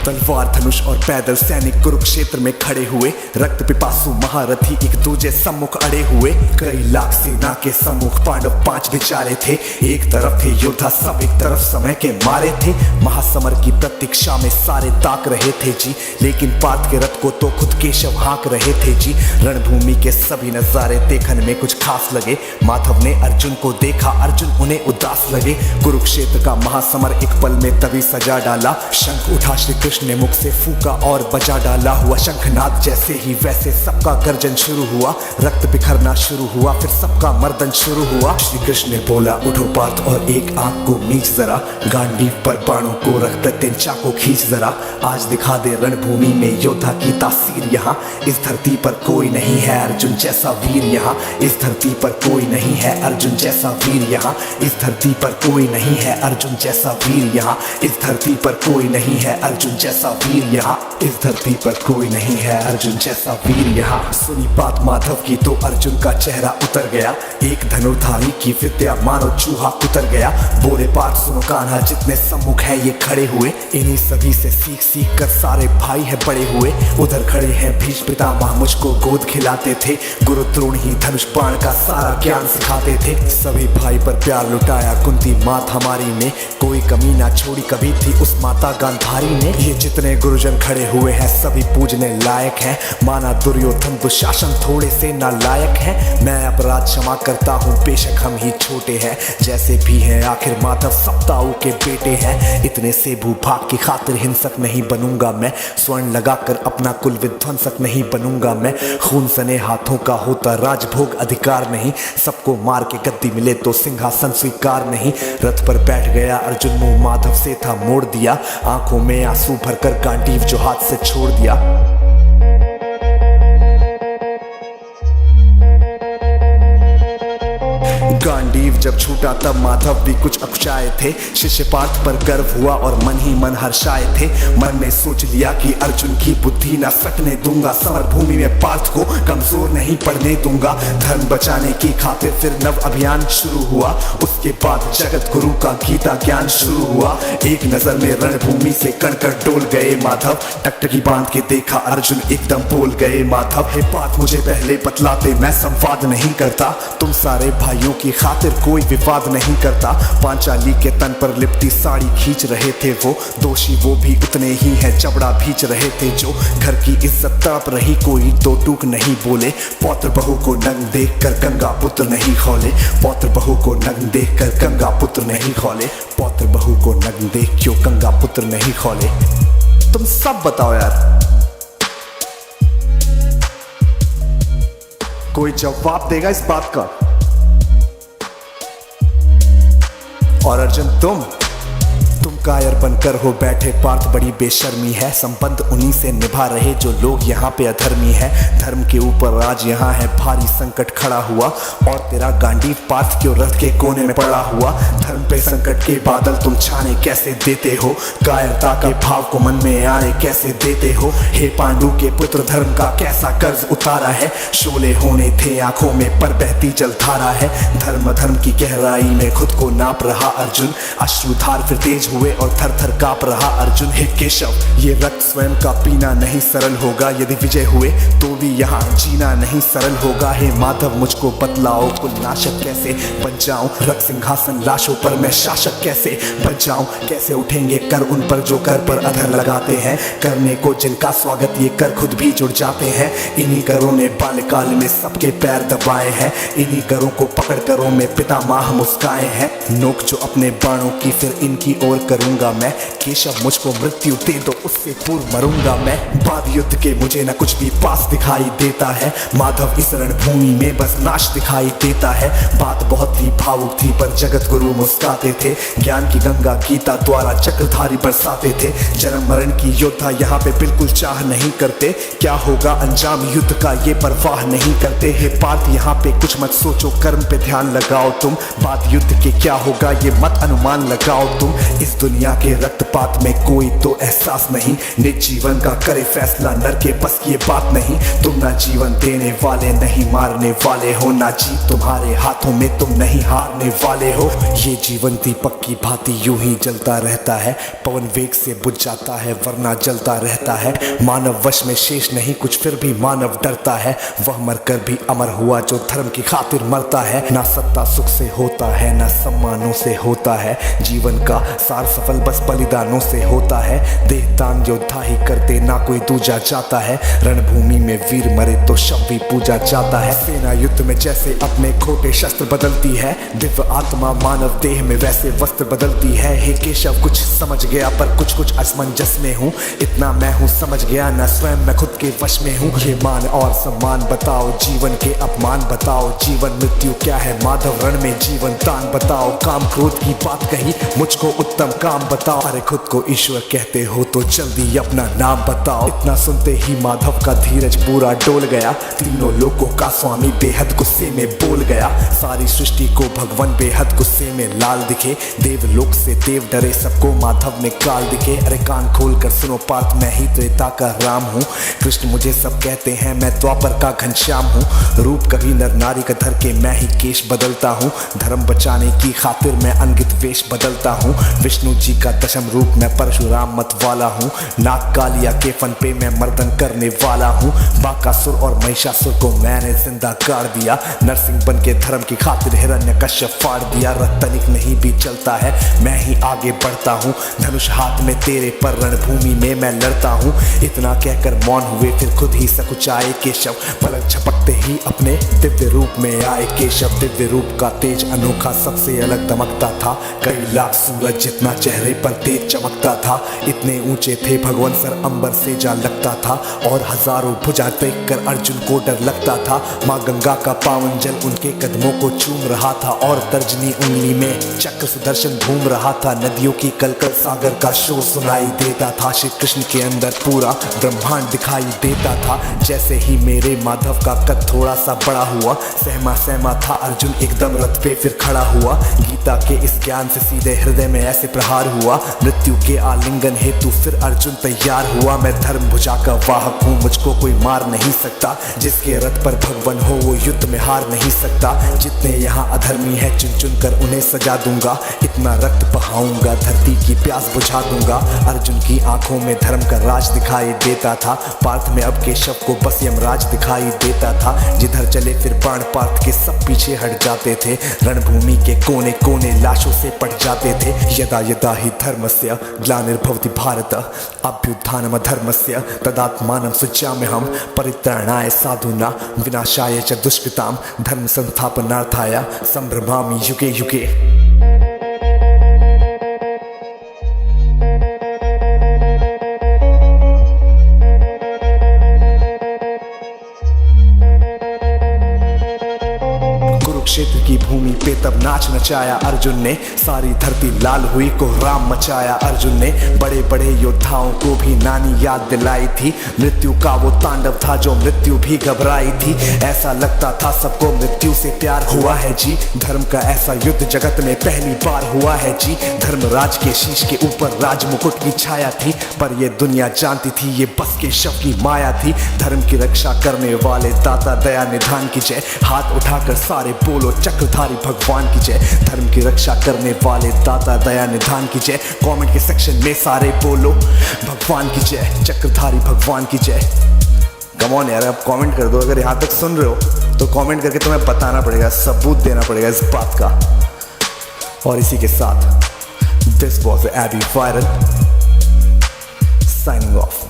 तलवार धनुष और पैदल सैनिक कुरुक्षेत्र में खड़े हुए। रक्त पिपासु महारथी एक दूजे सम्मुख अड़े हुए। कई लाख सेना के सम्मुख पांडव 5 बेचारे थे। एक तरफ थे योद्धा सब, एक तरफ समय के मारे थे। महासमर की प्रतीक्षा में सारे ताक रहे थे जी, लेकिन पार्थ के रथ को तो खुद केशव हाँक रहे थे जी। रणभूमि के सभी नजारे देखने में कुछ खास लगे। माधव ने अर्जुन को देखा, अर्जुन उन्हें उदास लगे। कुरुक्षेत्र का महासमर एक पल में तभी सजा डाला। शंख उठा श्री कृष्ण ने मुख से फूका और बजा डाला। हुआ शंखनाद जैसे ही वैसे सबका गर्जन शुरू हुआ। रक्त बिखरना शुरू हुआ, फिर सबका मर्दन शुरू हुआ। श्री कृष्ण ने बोला उठो पार्थ और एक आंख को मीच जरा। गांडीव पर बाणों को रख प्रत्येक चाकू खींच जरा। आज दिखा दे रणभूमि में योद्धा की तासीर यहाँ। इस धरती पर कोई नहीं है अर्जुन जैसा वीर यहाँ। इस धरती पर कोई नहीं है अर्जुन जैसा वीर यहाँ। इस धरती पर कोई नहीं है अर्जुन जैसा वीर यहाँ। इस धरती पर कोई नहीं है अर्जुन जैसा वीर यहाँ। इस धरती पर कोई नहीं है अर्जुन जैसा वीर यहाँ। सुनी बात माधव की तो अर्जुन का चेहरा उतर गया। एक धनुर्धारी की विद्या मानो चूहा उतर गया। बोले पार्थ सुनो कान्हा, जितने सम्मुख है ये खड़े हुए, इन्हीं सभी से सीख सीख कर सारे भाई है बड़े हुए। उधर खड़े हैं भीष्म पितामह, मुझको गोद खिलाते थे। गुरु द्रोण ही धनुष बाण का सारा ज्ञान सिखाते थे। सभी भाई पर प्यार लुटाया कुंती मात हमारी ने। कोई कमी ना छोड़ी कभी थी उस माता गांधारी ने। ये जितने गुरुजन खड़े हुए हैं सभी पूजने लायक हैं। माना दुर्योधन दुशासन थोड़े से नालायक हैं। मैं अपराध क्षमा करता हूँ बेशक हम ही छोटे हैं। जैसे भी हैं आखिर माधव सप्ताऊ के बेटे हैं। इतने से भूभाग की खातिर हिंसक नहीं बनूंगा मैं। स्वर्ण लगाकर अपना कुल विध्वंसक नहीं बनूंगा मैं। खून सने हाथों का होता राजभोग अधिकार नहीं। सबको मार के गद्दी मिले तो सिंहासन स्वीकार नहीं। रथ पर बैठ गया अर्जुन, मुंह माधव से था मोड़ दिया। आंखों में आंसू भरकर गांडीव जो हाथ से छोड़ दिया। गांडीव जब छूटा तब माधव भी कुछ अकुचाए थे। शिष्य पार्थ पर गर्व हुआ और मन ही मन हर्षाए थे। मन में सोच लिया कि अर्जुन की बुद्धि ना सकने दूंगा। समर भूमि में पार्थ को कमजोर नहीं पड़ने दूंगा। धर्म बचाने की खातिर फिर नव अभियान शुरू हुआ। उसके बाद जगत गुरु का गीता ज्ञान शुरू हुआ। एक नजर में रणभूमि से कणकण डोल गए माधव। टकटकी बांध के देखा अर्जुन एकदम बोल गए माधव। हे पार्थ मुझे पहले बतलाते, मैं संवाद नहीं करता। तुम सारे भाइयों की खातिर कोई विवाद नहीं करता। पांचाली के तन पर लिपटी साड़ी खींच रहे थे वो। दोषी वो भी उतने ही हैं, चबड़ा भींच रहे थे जो। घर की इज्जत तड़प रही, कोई दो टूक नहीं बोले। पौत्र बहू को नंग देख कर गंगा पुत्र नहीं खोले। पौत्र बहू को नंग देख कर गंगा पुत्र नहीं खोले। पौत्र बहू को नंग देख क्यों गंगा पुत्र नहीं खोले। तुम सब बताओ यार, कोई जवाब देगा इस बात का? और अर्जुन तुम कायर बनकर हो बैठे पार्थ, बड़ी बेशर्मी है। संबंध उन्हीं से निभा रहे जो लोग यहाँ पे अधर्मी है। धर्म के ऊपर आज यहाँ है भारी संकट खड़ा हुआ। और तेरा गांडीव पार्थ क्यों रथ के कोने में पड़ा हुआ। धर्म पे संकट के बादल तुम छाने कैसे देते हो। कायरता के भाव को मन में आने कैसे देते हो। हे पांडु के पुत्र धर्म का कैसा कर्ज उतारा है। शोले होने थे आंखों में पर बहती जलधारा है। धर्म की गहराई में खुद को नाप रहा अर्जुन। अश्रुधार फिर तेज हुए और थर थर कांप रहा अर्जुन। हे केशव ये रक्त स्वयं का पीना नहीं सरल होगा। यदि विजय हुए तो भी यहाँ जीना नहीं सरल होगा। हे माधव मुझको बतलाओ, कुल नाशक कैसे बन जाऊं। रक्त सिंहासन लाशों पर मैं शासक कैसे बन जाऊं। कैसे उठेंगे कर उन पर जो कर पर अधर लगाते हैं। करने को जिनका स्वागत ये कर खुद भी जुड़ जाते हैं। इन्हीं करों ने बाल्यकाल में सबके पैर दबाए हैं। इन्हीं करों को पकड़ करों में पितामह मुस्काए हैं। नोक जो अपने बाणों की फिर इनकी ओर करूंगा मैं। केशव मुझको मृत्यु दे दो उससे पूर्व मरूंगा मैं। बाद युद्ध के मुझे न कुछ भी पास दिखाई देता है। माधव इस रणभूमि में बस नाश दिखाई देता है। बात बहुत ही भावुक थी पर जगत गुरु मुस्काते थे। ज्ञान की गंगा गीता द्वारा चक्रधारी बरसाते थे। जन्म मरण की योद्धा यहाँ पे बिल्कुल चाह नहीं करते। क्या होगा अंजाम युद्ध का ये परवाह नहीं करते। हे पार्थ यहाँ पे कुछ मत सोचो, कर्म पे ध्यान लगाओ तुम। बाद युद्ध के क्या होगा ये मत अनुमान लगाओ तुम। इस दुनिया दुनिया के रक्तपात में कोई तो एहसास नहीं, निज जीवन का करे फैसला नर के बस की ये बात नहीं। तुम ना जीवन देने वाले नहीं मारने वाले हो, ना जीत तुम्हारे हाथों में तुम नहीं हारने वाले हो। ये जीवन दीपक की भांति यूं ही जलता रहता है, पवन वेग से बुझ जाता है वरना जलता रहता है। मानव वश में शेष नहीं कुछ फिर भी मानव डरता है, वह मरकर भी अमर हुआ जो धर्म की खातिर मरता है। ना सत्ता सुख से होता है ना सम्मानों से होता है, जीवन का सार सफल बस बलिदानों से होता है। देहदान योद्धा ही करते ना कोई दूजा जाता है, रणभूमि में वीर मरे तो शव भी पूजा जाता है। सेना युद्ध में जैसे अपने खोटे शस्त्र बदलती है, दिव्य आत्मा मानव देह में वैसे वस्त्र बदलती है। हे केशव कुछ समझ गया पर कुछ कुछ असमंजस में हूँ, इतना मैं हूँ समझ गया ना स्वयं मैं खुद के वश में हूँ। ये मान और सम्मान बताओ, जीवन के अपमान बताओ, जीवन मृत्यु क्या है माधव रण में जीवन दान बताओ। काम क्रोध की बात कही मुझको उत्तम काम बताओ, अरे खुद को ईश्वर कहते हो तो जल्दी अपना नाम बताओ। इतना सुनते ही माधव का धीरज पूरा डोल गया, तीनों लोगों का स्वामी बेहद गुस्से में बोल गया। सारी सृष्टि को भगवान बेहद गुस्से में लाल दिखे, देवलोक से देव डरे सबको माधव में काल दिखे। अरे कान खोल कर सुनो पार्थ मैं ही त्रेता का राम हूँ, कृष्ण मुझे सब कहते हैं मैं द्वापर का घनश्याम हूँ। रूप कभी नर नारी का धर के मैं ही केश बदलता हूँ, धर्म बचाने की खातिर मैं अनगित वेश बदलता हूँ। विष्णु जी का दशम रूप मैं परशुराम मत वाला हूँ, नाग कालिया के फन पे मैं मर्दन करने वाला हूँ। बाकासुर और महिषासुर को मैंने जिंदा गाड़ दिया, नरसिंह बन के धर्म की खातिर हिरण्यकश्यप फाड़ दिया। रतनिक नहीं भी चलता है मैं ही आगे बढ़ता हूँ, धनुष हाथ में तेरे पर रणभूमि में मैं लड़ता हूँ। इतना कहकर मौन हुए फिर खुद ही सकुचाए केशव, पलक झपकते ही अपने दिव्य रूप में आए केशव। दिव्य रूप का तेज अनोखा सबसे अलग दमकता था, कई लाख सूरज जितना चेहरे पर तेज चमकता था। इतने ऊंचे थे भगवान सर अंबर से जा लगता था, और हजारों भुजा देख कर अर्जुन को डर लगता था। माँ गंगा का पावन जल उनके कदमों को चूम रहा था, और तर्जनी उंगली में चक्र सुदर्शन घूम रहा था। नदियों की कलकल सागर का शोर सुनाई देता था, श्री कृष्ण के अंदर पूरा ब्रह्मांड दिखाई देता था। जैसे ही मेरे माधव का कद थोड़ा सा बड़ा हुआ, सहमा सहमा था अर्जुन एकदम रथ पे फिर खड़ा हुआ। गीता के इस ज्ञान से सीधे हृदय में ऐसे प्रहार हुआ, मृत्यु के आलिंगन हेतु फिर अर्जुन तैयार हुआ। मैं धर्म भुजा का वाहक हूँ, मुझको कोई मार नहीं सकता, जिसके रथ पर भगवान हो वो युद्ध में हार नहीं सकता। जितने यहाँ अधर्मी है चुन चुन कर उन्हें सजा दूंगा, इतना रक्त बहाऊंगा धरती की प्यास बुझा दूंगा। अर्जुन की आंखों में धर्म का राज दिखाई देता था, पार्थ में अब केशव को बस यमराज दिखाई देता था। जिधर चले फिर बाण पार्थ के सब पीछे हट जाते थे, रणभूमि के कोने कोने लाशों से पट जाते थे। यदा यदा ही धर्मस्य ग्लानिर्भवति भारत अभ्युत्थानम धर्मस्य तदात्मानं सृजाम्यहं परित्राणाय साधूनां विनाशाय च दुष्कृतां धर्म संस्थापनार्थाय संभ्रमामि युगे युगे। कुरुक्षेत्र की भूमि पे तब नाच नचाया अर्जुन ने, सारी धरती लाल हुई को राम मचाया अर्जुन ने। बड़े बड़े योद्धाओं को भी नानी याद दिलाई थी, मृत्यु का वो तांडव था जो मृत्यु भी घबराई थी। ऐसा लगता था सबको मृत्यु से प्यार हुआ है जी, धर्म का ऐसा युद्ध जगत में पहली बार हुआ है जी। धर्मराज के शीश के ऊपर राज मुकुट की छाया थी, पर ये दुनिया जानती थी ये बस के शव की माया थी। धर्म की रक्षा करने वाले दाता दया निधान की जय, हाथ उठाकर सारे बोलो चक्रधारी भगवान की जय। धर्म की रक्षा करने वाले दाता दया निधान की जय, कमेंट के सेक्शन में सारे बोलो भगवान की जय, चक्रधारी भगवान की जय। कम ऑन यार, अब कमेंट कर दो, अगर यहाँ तक सुन रहे हो तो कमेंट करके तुम्हें बताना पड़ेगा, सबूत देना पड़ेगा इस बात का। और इसी के साथ this was AB viral signing of.